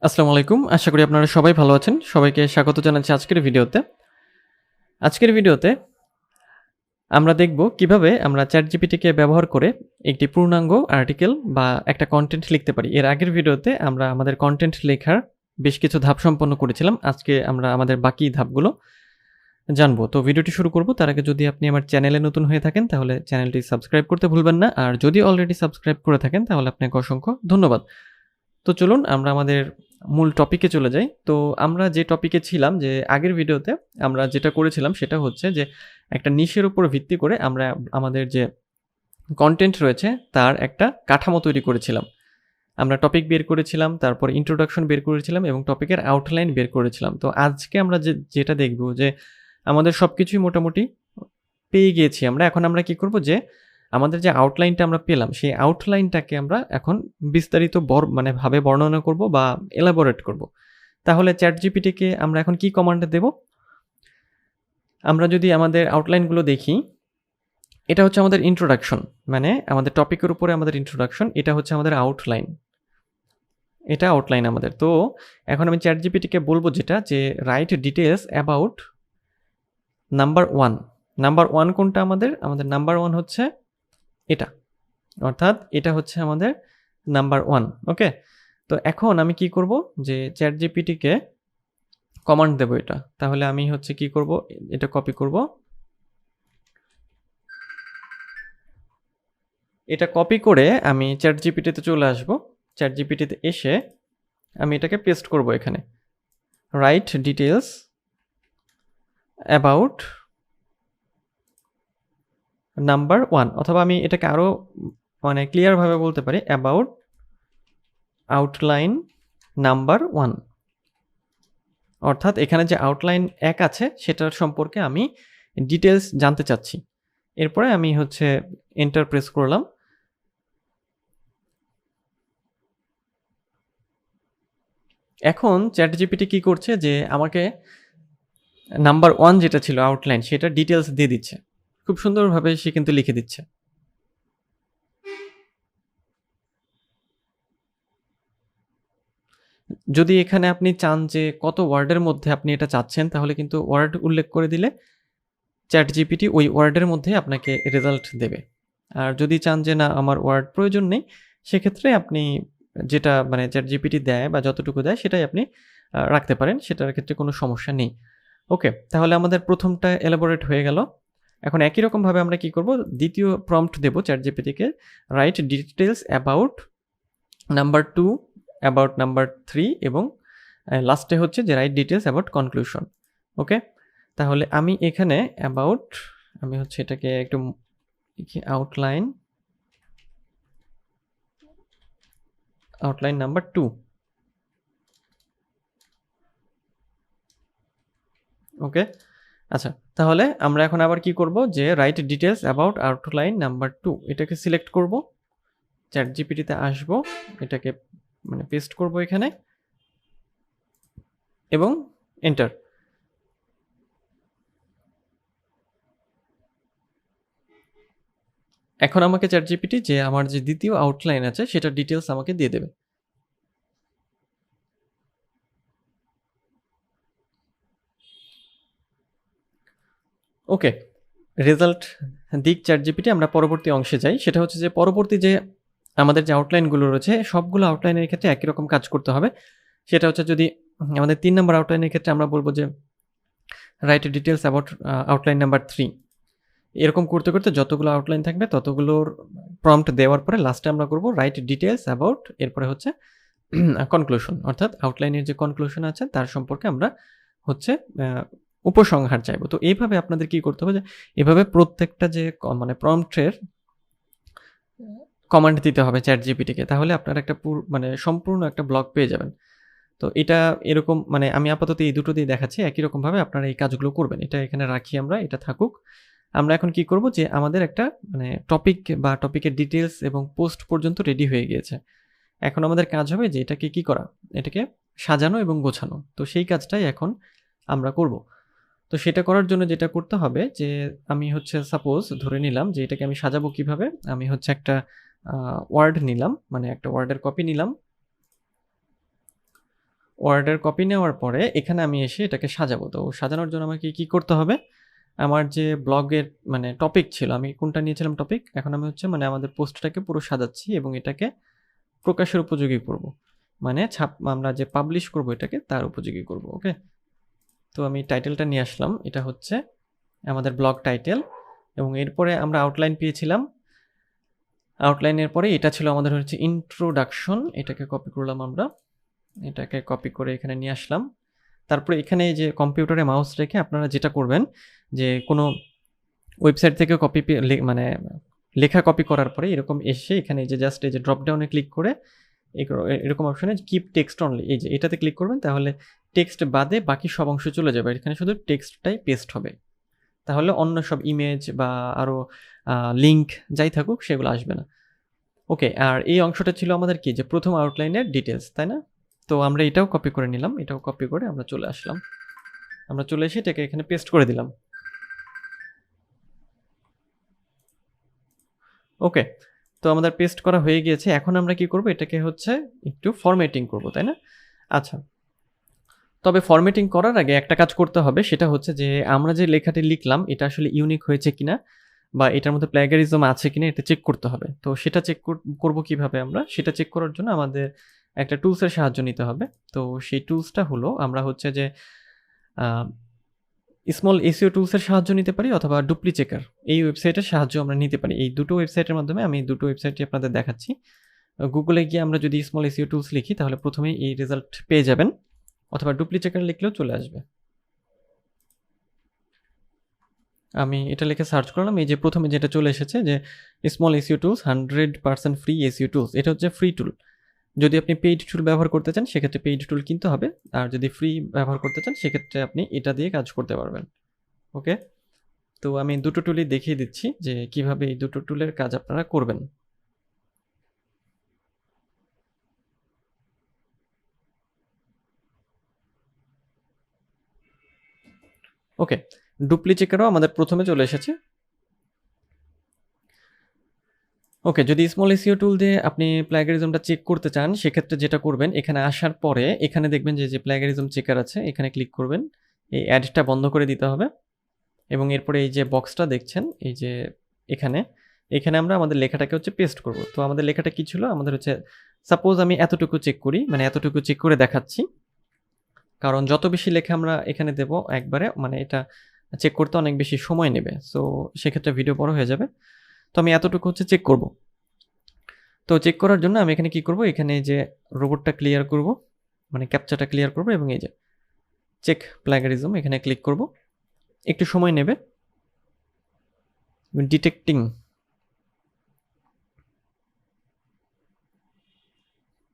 আসসালামু আলাইকুম। আশা করি আপনারা সবাই ভালো আছেন। সবাইকে স্বাগত জানাচ্ছি আজকের ভিডিওতে। আজকের ভিডিওতে আমরা দেখব কিভাবে আমরা ChatGPT কে ব্যবহার করে একটি পূর্ণাঙ্গ আর্টিকেল বা একটা কনটেন্ট লিখতে পারি। এর আগের ভিডিওতে আমরা আমাদের কনটেন্ট লেখার বেশ কিছু ধাপ সম্পন্ন করেছিলাম। আজকে আমরা আমাদের বাকি ধাপগুলো জানবো। তো ভিডিওটি শুরু করব। তার আগে যদি আপনি আমার চ্যানেলে নতুন হয়ে থাকেন তাহলে চ্যানেলটি সাবস্ক্রাইব করতে ভুলবেন না। আর যদি অলরেডি সাবস্ক্রাইব করে থাকেন তাহলে আপনাকে অসংখ্য ধন্যবাদ। তো চলুন আমরা আমাদের মূল টপিকে চলে যাই। তো আমরা যে টপিকে ছিলাম যে আগের ভিডিওতে আমরা যেটা করেছিলাম সেটা হচ্ছে যে একটা নিশের উপর ভিত্তি করে আমরা আমাদের যে কনটেন্ট রয়েছে তার একটা কাঠামো তৈরি করেছিলাম। আমরা টপিক বের করেছিলাম, তারপর ইন্ট্রোডাকশন বের করেছিলাম এবং টপিকের আউটলাইন বের করেছিলাম। তো আজকে আমরা যেটা দেখব যে আমাদের সবকিছুই মোটামুটি পেয়ে গিয়েছি আমরা। এখন আমরা কি করব যে আমাদের যে আউটলাইনটা আমরা পেলাম সেই আউটলাইনটাকে আমরা এখন বিস্তারিত ভাবে বর্ণনা করব বা এলাবোরেট করব। তাহলে ChatGPT কে আমরা এখন কি কমান্ড দেব? আমরা যদি আমাদের আউটলাইনগুলো দেখি, এটা হচ্ছে আমাদের ইন্ট্রোডাকশন, মানে আমাদের টপিকের উপরে আমাদের ইন্ট্রোডাকশন, এটা হচ্ছে আমাদের আউটলাইন। এটা আউটলাইন আমাদের। তো এখন আমি ChatGPT কে বলবো যেটা যে write details about number 1। Number 1 কোনটা আমাদের? আমাদের নাম্বার 1 হচ্ছে এটা। অর্থাৎ এটা হচ্ছে আমাদের নাম্বার 1। ওকে? তো এখন আমি কি করব যে ChatGPT কে কমান্ড দেব এটা। তাহলে আমি হচ্ছে কি করব, এটা কপি করব। এটা কপি করে আমি ChatGPT তে চলে আসব। ChatGPT তে এসে আমি এটাকে পেস্ট করব এখানে। রাইট ডিটেইলস অ্যাবাউট নাম্বার 1, অথবা আমি এটাকে আরো ক্লিয়ার ভাবে বলতে পারি অ্যাবাউট আউটলাইন নাম্বার 1। অর্থাৎ এখানে যে আউটলাইন 1 আছে সেটার সম্পর্কে আমি ডিটেইলস জানতে চাচ্ছি। এরপরে আমি হচ্ছে এন্টার প্রেস করলাম। এখন ChatGPT কি করছে যে আমাকে নাম্বার 1 যেটা ছিল আউটলাইন সেটা ডিটেইলস দিয়ে দিচ্ছে। খুব সুন্দরভাবে সে কিন্তু লিখে দিচ্ছে। যদি এখানে আপনি চান যে কত ওয়ার্ডের মধ্যে আপনি এটা চাচ্ছেন তাহলে কিন্তু ওয়ার্ড উল্লেখ করে দিলে ChatGPT ওই ওয়ার্ডের মধ্যে আপনাকে রেজাল্ট দেবে। আর যদি চান যে না আমার ওয়ার্ড প্রয়োজন নেই, সেক্ষেত্রে আপনি যেটা ChatGPT দেয় বা যতটুকু দেয় সেটাই আপনি রাখতে পারেন। সেটার ক্ষেত্রে কোনো সমস্যা নেই। ওকে, তাহলে আমাদের প্রথমটা এলাবোরেট হয়ে গেল। এখন একই রকমভাবে আমরা কি করব? দ্বিতীয় প্রম্পট দেব ChatGPT কে, write details about number 2, about number 3 এবং লাস্টে হচ্ছে যে write details about conclusion. Okay, তাহলে আমি এখানে অ্যাবাউট, আমি হচ্ছে এটাকে একটু আউটলাইন নাম্বার 2। ওকে, আচ্ছা, তাহলে আমরা এখন আবার কি করব যে write details about outline number 2 এটাকে সিলেক্ট করব, ChatGPT তে আসব, এটাকে পেস্ট করব এখানে এবং এন্টার। এখন আমাকে ChatGPT যে আমার যে দ্বিতীয় আউটলাইন আছে সেটা ডিটেইলস আমাকে দিয়ে দেবে। ওকে, রেজাল্ট দিক ChatGPT। আমরা পরবর্তী অংশে যাই। সেটা হচ্ছে যে পরবর্তী যে আমাদের যে আউটলাইনগুলো রয়েছে সবগুলো আউটলাইনের ক্ষেত্রে একই রকম কাজ করতে হবে। সেটা হচ্ছে যদি আমাদের 3 নম্বর আউটলাইনের ক্ষেত্রে আমরা বলব যে write details about outline number 3। এরকম করতে করতে যতগুলো আউটলাইন থাকবে ততগুলোর প্রম্পট দেওয়ার পরে লাস্টে আমরা করব রাইট ডিটেইলস অ্যাবাউট, এরপরে হচ্ছে কনক্লুশন, অর্থাৎ আউটলাইনের যে কনক্লুশন আছে তার সম্পর্কে আমরা হচ্ছে উপসংহার চাইবো। তো এইভাবে আপনাদের কি করতে হবে যে এভাবে প্রত্যেকটা যে প্রম্পটের কমান্ড দিতে হবে ChatGPT কে, তাহলে আপনারা একটা সম্পূর্ণ একটা ব্লগ পেয়ে যাবেন। তো এটা এরকম আমি আপাতত এই দুটো দিয়ে দেখাচ্ছি, একই রকমভাবে আপনারা এই কাজগুলো করবেন। এটা এখানে রাখি আমরা, এটা থাকুক। আমরা এখন কি করব যে আমাদের একটা টপিক বা টপিকের ডিটেইলস এবং পোস্ট পর্যন্ত রেডি হয়ে গিয়েছে। এখন আমাদের কাজ হবে যে এটাকে কি করা, এটাকে সাজানো এবং গোছানো। তো সেই কাজটাই এখন আমরা করব। তো সেটা করার জন্য যেটা করতে হবে যে আমি হচ্ছে সাপোজ ধরে নিলাম যে এটাকে আমি সাজাবো কিভাবে, আমি হচ্ছে একটা ওয়ার্ড নিলাম, একটা ওয়ার্ডের কপি নিলাম। ওয়ার্ডের কপি নেওয়ার পরে এখানে আমি এসে এটাকে সাজাবো। তো সাজানোর জন্য আমাকে কি করতে হবে, আমার যে ব্লগের মানে টপিক ছিল, আমি কোনটা নিয়েছিলাম টপিক, এখন আমি হচ্ছে মানে আমাদের পোস্টটাকে পুরো সাজাচ্ছি এবং এটাকে প্রকাশের উপযোগী করব, মানে আমরা যে পাবলিশ করব এটাকে তার উপযোগী করব। ওকে, তো আমি টাইটেলটা নিয়ে আসলাম, এটা হচ্ছে আমাদের ব্লগ টাইটেল, এবং এরপরে আমরা আউটলাইন পেয়েছিলাম। আউটলাইনের পরে এটা ছিল আমাদের হচ্ছে ইন্ট্রোডাকশন, এটাকে কপি করলাম আমরা, এটাকে কপি করে এখানে নিয়ে আসলাম। তারপরে এখানে যে কম্পিউটারে মাউস রেখে আপনারা যেটা করবেন যে কোনো ওয়েবসাইট থেকে কপি মানে লেখা কপি করার পরে এরকম এসে এখানে যে জাস্ট এই যে ড্রপ ডাউনে ক্লিক করে এরকম অপশনে কিপ টেক্সট অনলি, এই যে এটাতে ক্লিক করবেন, তাহলে টেক্সট বাদে বাকি সব অংশ চলে যাবে, এখানে শুধু টেক্সটটাই পেস্ট হবে, তাহলে অন্য সব ইমেজ বা আরও লিঙ্ক যাই থাকুক সেগুলো আসবে না। ওকে, আর এই অংশটা ছিল আমাদের কি, যে প্রথম আউটলাইনের ডিটেলস, তাই না? তো আমরা এটাও কপি করে নিলাম, এটাও কপি করে আমরা চলে আসলাম, আমরা চলে এসে এটাকে এখানে পেস্ট করে দিলাম। ওকে, তো আমাদের পেস্ট করা হয়ে গিয়েছে। এখন আমরা কি করব, এটাকে হচ্ছে একটু ফরম্যাটিং করব, তাই না? আচ্ছা, তবে ফরম্যাটিং করার আগে একটা কাজ করতে হবে, সেটা হচ্ছে যে আমরা যে লেখাটি লিখলাম এটা আসলে ইউনিক হয়েছে কিনা বা এটার মধ্যে প্ল্যাগারিজম আছে কিনা এটা চেক করতে হবে। তো সেটা চেক করব কিভাবে, আমরা সেটা চেক করার জন্য আমাদের একটা টুলসের সাহায্য নিতে হবে। তো সেই টুলসটা হলো, আমরা হচ্ছে যে স্মল এসইও টুলসের সাহায্য নিতে পারি অথবা ডুপ্লি চেকার, এই ওয়েবসাইটের সাহায্য আমরা নিতে পারি। এই দুটো ওয়েবসাইটের মাধ্যমে আমি দুটো ওয়েবসাইটই আপনাদের দেখাচ্ছি। গুগলে গিয়ে আমরা যদি স্মল এসইও টুলস লিখি তাহলে প্রথমেই এই রেজাল্ট পেয়ে যাবেন, অথবা ডুপ্লি চেকার লিখলেও চলে আসবে। আমি এটা লিখে সার্চ করলাম, এই যে প্রথমে যেটা চলে এসেছে যে small SEO tools 100% free SEO tools, এটা হচ্ছে ফ্রি টুল। যদি আপনি পেইড টুল ব্যবহার করতে চান সেক্ষেত্রে পেইড টুল কিনতে হবে, আর যদি ফ্রি ব্যবহার করতে চান সেক্ষেত্রে আপনি এটা দিয়ে কাজ করতে পারবেন। ওকে, তো আমি দুটো টুলই দেখিয়ে দিচ্ছি যে কিভাবে এই দুটো টুলের কাজ আপনারা করবেন। ওকে, ডুপ্লি চেকারও আমাদের প্রথমে চলে এসেছে। ওকে, যদি স্মল এসইও টুল দিয়ে আপনি প্ল্যাগারিজমটা চেক করতে চান সেক্ষেত্রে যেটা করবেন, এখানে আসার পরে এখানে দেখবেন যে প্ল্যাগারিজম চেকার আছে, এখানে ক্লিক করবেন, এই অ্যাডটা বন্ধ করে দিতে হবে, এবং এরপরে এই যে বক্সটা দেখছেন এই যে এখানে এখানে আমরা আমাদের লেখাটাকে হচ্ছে পেস্ট করব। তো আমাদের লেখাটা কি ছিল, আমাদের হচ্ছে সাপোজ আমি এতটুকু চেক করি, মানে এতটুকু চেক করে দেখাচ্ছি, কারণ যত বেশি লেখা আমরা এখানে দেব একবারে, মানে এটা চেক করতে অনেক বেশি সময় নেবে, সো সেক্ষেত্রে ভিডিও বড় হয়ে যাবে। তো আমি এতটুকু হচ্ছে চেক করব। তো চেক করার জন্য আমি এখানে কি করব, এখানে যে রোবটটা ক্লিয়ার করব, মানে ক্যাপচাটা ক্লিয়ার করব, এবং এই যে চেক প্ল্যাগারিজম এখানে ক্লিক করব, একটু সময় নেবে ডিটেক্টিং।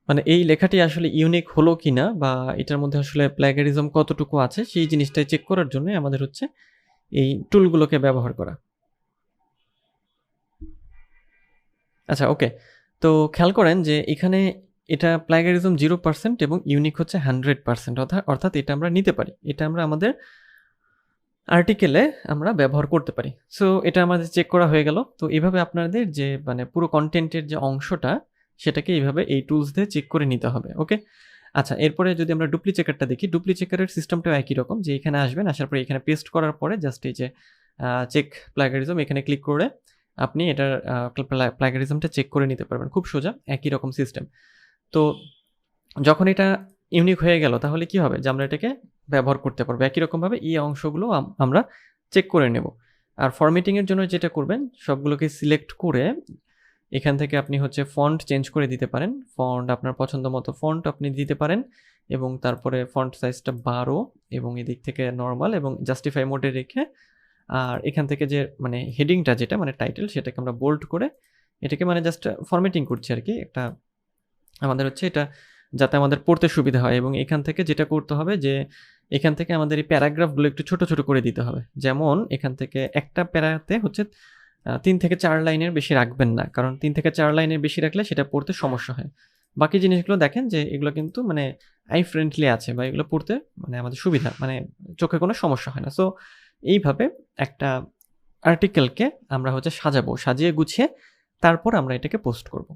মানে এই লেখাটি আসলে ইউনিক হলো কিনা বা এটার মধ্যে আসলে প্ল্যাগারিজম কতটুকু আছে সেই জিনিসটাই চেক করার জন্য আমাদের হচ্ছে এই টুলগুলোকে ব্যবহার করা। আচ্ছা, ওকে, তো খেয়াল করেন যে এখানে এটা প্ল্যাগারিজম 0% এবং ইউনিক হচ্ছে 100%, অর্থাৎ এটা আমরা নিতে পারি, এটা আমরা আমাদের আর্টিকেলে আমরা ব্যবহার করতে পারি। সো এটা আমাদের চেক করা হয়ে গেল। তো এইভাবে আপনাদের যে মানে পুরো কন্টেন্টের যে অংশটা সেটাকে এইভাবে এই টুলস দিয়ে চেক করে নিতে হবে। ওকে, আচ্ছা, এরপরে যদি আমরা ডুপ্লি চেকারটা দেখি, ডুপ্লি চেকারের সিস্টেমটাও একই রকম, যে এখানে আসবেন, আসার পরে এখানে পেস্ট করার পরে জাস্ট এই যে চেক প্ল্যাগারিজম এখানে ক্লিক করে আপনি এটার প্ল্যাগারিজমটা চেক করে নিতে পারবেন, খুব সোজা, একই রকম সিস্টেম। তো যখন এটা ইউনিক হয়ে গেল তাহলে কি হবে, যে আমরা এটাকে ব্যবহার করতে পারবো একই রকমভাবে, এই অংশগুলো আমরা চেক করে নেব। আর ফরম্যাটিংয়ের জন্য যেটা করবেন, সবগুলোকে সিলেক্ট করে এখান থেকে আপনি হচ্ছে ফন্ট চেঞ্জ করে দিতে পারেন, ফন্ট আপনার পছন্দ মতো ফন্ট আপনি দিতে পারেন, এবং তারপরে ফন্ট সাইজটা 12 এবং এদিক থেকে নর্মাল এবং জাস্টিফাই মোডে রেখে, আর এখান থেকে যে মানে হেডিংটা যেটা মানে টাইটেল সেটাকে আমরা বোল্ড করে এটাকে মানে জাস্ট ফরম্যাটিং করছি আর কি, একটা আমাদের হচ্ছে এটা যাতে আমাদের পড়তে সুবিধা হয়। এবং এখান থেকে যেটা করতে হবে যে এখান থেকে আমাদের এই প্যারাগ্রাফগুলো একটু ছোট ছোট করে দিতে হবে, যেমন এখান থেকে একটা প্যারাতে হচ্ছে 3 থেকে 4 লাইনের বেশি রাখবেন না, কারণ 3 থেকে 4 লাইনের বেশি রাখলে সেটা পড়তে সমস্যা হয়। বাকি জিনিসগুলো দেখেন যে এগুলো কিন্তু মানে আই ফ্রেন্ডলি আছে বা এগুলো পড়তে মানে আমাদের সুবিধা, মানে চোখে কোনো সমস্যা হয় না। সো এইভাবে একটা আর্টিকেলকে আমরা হচ্ছে সাজাবো, সাজিয়ে গুছিয়ে তারপর আমরা এটাকে পোস্ট করব।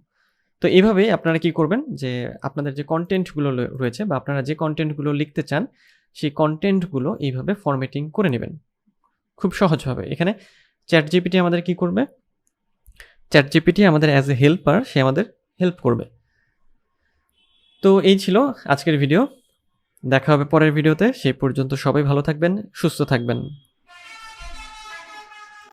তো এইভাবেই আপনারা কি করবেন যে আপনাদের যে কনটেন্টগুলো রয়েছে বা আপনারা যে কনটেন্টগুলো লিখতে চান সেই কনটেন্টগুলো এইভাবে ফরম্যাটিং করে নেবেন খুব সহজভাবে। এখানে ChatGPT আমাদের কি করবে? ChatGPT আমাদের অ্যাজ এ হেল্পার, সে আমাদের হেল্প করবে। তো এই ছিল আজকের ভিডিও। দেখা হবে পরের ভিডিওতে। সেই পর্যন্ত সবাই ভালো থাকবেন, সুস্থ থাকবেন।